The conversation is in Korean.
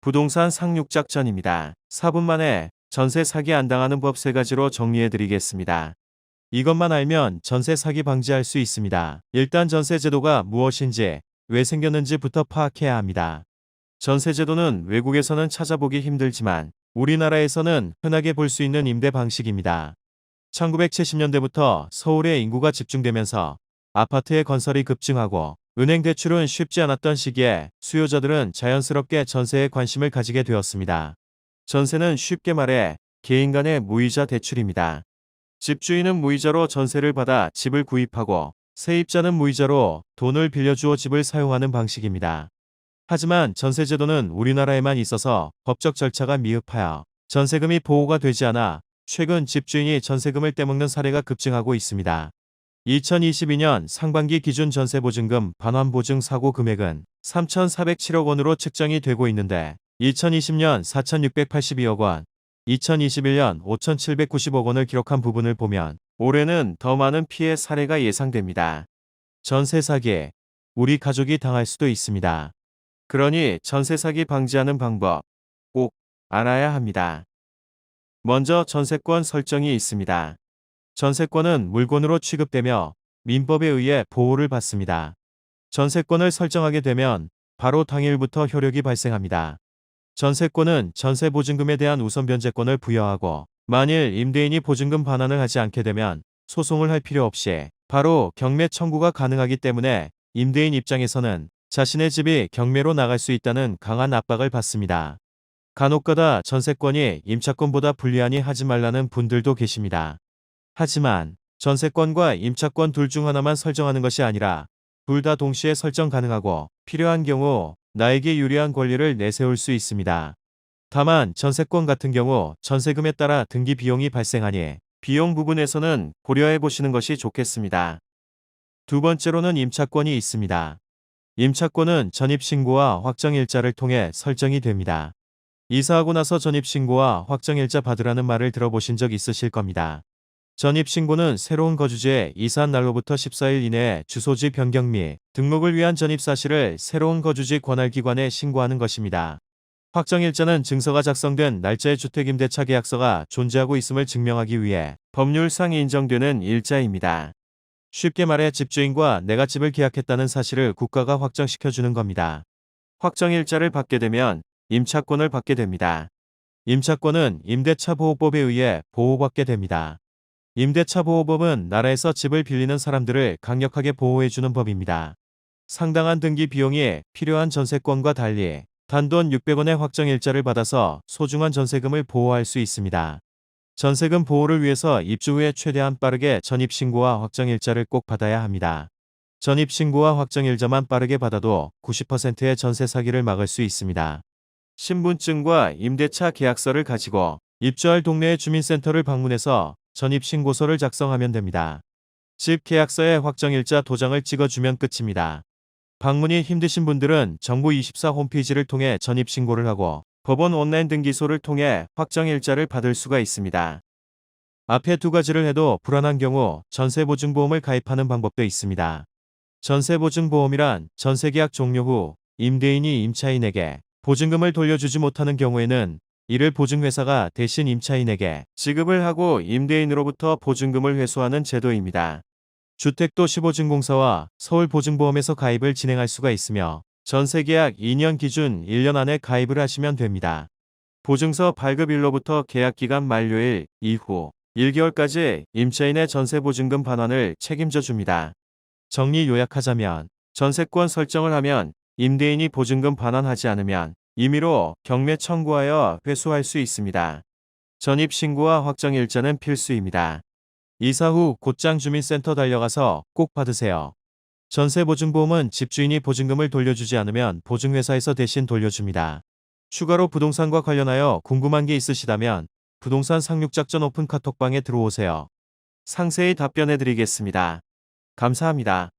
부동산 상륙작전입니다. 4분 만에 전세 사기 안 당하는 법 3가지로 정리해드리겠습니다. 이것만 알면 전세 사기 방지할 수 있습니다. 일단 전세제도가 무엇인지, 왜 생겼는지부터 파악해야 합니다. 전세제도는 외국에서는 찾아보기 힘들지만 우리나라에서는 흔하게 볼 수 있는 임대 방식입니다. 1970년대부터 서울에 인구가 집중되면서 아파트의 건설이 급증하고 은행 대출은 쉽지 않았던 시기에 수요자들은 자연스럽게 전세에 관심을 가지게 되었습니다. 전세는 쉽게 말해 개인 간의 무이자 대출입니다. 집주인은 무이자로 전세를 받아 집을 구입하고 세입자는 무이자로 돈을 빌려주어 집을 사용하는 방식입니다. 하지만 전세제도는 우리나라에만 있어서 법적 절차가 미흡하여 전세금이 보호가 되지 않아 최근 집주인이 전세금을 떼먹는 사례가 급증하고 있습니다. 2022년 상반기 기준 전세보증금 반환보증 사고 금액은 3,407억 원으로 측정이 되고 있는데 2020년 4,682억 원, 2021년 5,790억 원을 기록한 부분을 보면 올해는 더 많은 피해 사례가 예상됩니다. 전세 사기, 우리 가족이 당할 수도 있습니다. 그러니 전세 사기 방지하는 방법 꼭 알아야 합니다. 먼저 전세권 설정이 있습니다. 전세권은 물건으로 취급되며 민법에 의해 보호를 받습니다. 전세권을 설정하게 되면 바로 당일부터 효력이 발생합니다. 전세권은 전세보증금에 대한 우선 변제권을 부여하고 만일 임대인이 보증금 반환을 하지 않게 되면 소송을 할 필요 없이 바로 경매 청구가 가능하기 때문에 임대인 입장에서는 자신의 집이 경매로 나갈 수 있다는 강한 압박을 받습니다. 간혹가다 전세권이 임차권보다 불리하니 하지 말라는 분들도 계십니다. 하지만 전세권과 임차권 둘 중 하나만 설정하는 것이 아니라 둘 다 동시에 설정 가능하고 필요한 경우 나에게 유리한 권리를 내세울 수 있습니다. 다만 전세권 같은 경우 전세금에 따라 등기 비용이 발생하니 비용 부분에서는 고려해 보시는 것이 좋겠습니다. 두 번째로는 임차권이 있습니다. 임차권은 전입신고와 확정일자를 통해 설정이 됩니다. 이사하고 나서 전입신고와 확정일자 받으라는 말을 들어보신 적 있으실 겁니다. 전입신고는 새로운 거주지에 이사한 날로부터 14일 이내에 주소지 변경 및 등록을 위한 전입사실을 새로운 거주지 관할기관에 신고하는 것입니다. 확정일자는 증서가 작성된 날짜의 주택임대차 계약서가 존재하고 있음을 증명하기 위해 법률상 인정되는 일자입니다. 쉽게 말해 집주인과 내가 집을 계약했다는 사실을 국가가 확정시켜주는 겁니다. 확정일자를 받게 되면 임차권을 받게 됩니다. 임차권은 임대차 보호법에 의해 보호받게 됩니다. 임대차 보호법은 나라에서 집을 빌리는 사람들을 강력하게 보호해주는 법입니다. 상당한 등기 비용이 필요한 전세권과 달리 단돈 600원의 확정일자를 받아서 소중한 전세금을 보호할 수 있습니다. 전세금 보호를 위해서 입주 후에 최대한 빠르게 전입신고와 확정일자를 꼭 받아야 합니다. 전입신고와 확정일자만 빠르게 받아도 90%의 전세 사기를 막을 수 있습니다. 신분증과 임대차 계약서를 가지고 입주할 동네의 주민센터를 방문해서 전입신고서를 작성하면 됩니다. 집 계약서에 확정일자 도장을 찍어주면 끝입니다. 방문이 힘드신 분들은 정부24 홈페이지를 통해 전입신고를 하고 법원 온라인 등기소를 통해 확정일자를 받을 수가 있습니다. 앞에 두 가지를 해도 불안한 경우 전세보증보험을 가입하는 방법도 있습니다. 전세보증보험이란 전세계약 종료 후 임대인이 임차인에게 보증금을 돌려주지 못하는 경우에는 이를 보증회사가 대신 임차인에게 지급을 하고 임대인으로부터 보증금을 회수하는 제도입니다. 주택도시보증공사와 서울보증보험에서 가입을 진행할 수가 있으며 전세계약 2년 기준 1년 안에 가입을 하시면 됩니다. 보증서 발급일로부터 계약기간 만료일 이후 1개월까지 임차인의 전세보증금 반환을 책임져 줍니다. 정리 요약하자면 전세권 설정을 하면 임대인이 보증금 반환하지 않으면 임의로 경매 청구하여 회수할 수 있습니다. 전입신고와 확정일자는 필수입니다. 이사 후 곧장 주민센터 달려가서 꼭 받으세요. 전세보증보험은 집주인이 보증금을 돌려주지 않으면 보증회사에서 대신 돌려줍니다. 추가로 부동산과 관련하여 궁금한 게 있으시다면 부동산 상륙작전 오픈 카톡방에 들어오세요. 상세히 답변해 드리겠습니다. 감사합니다.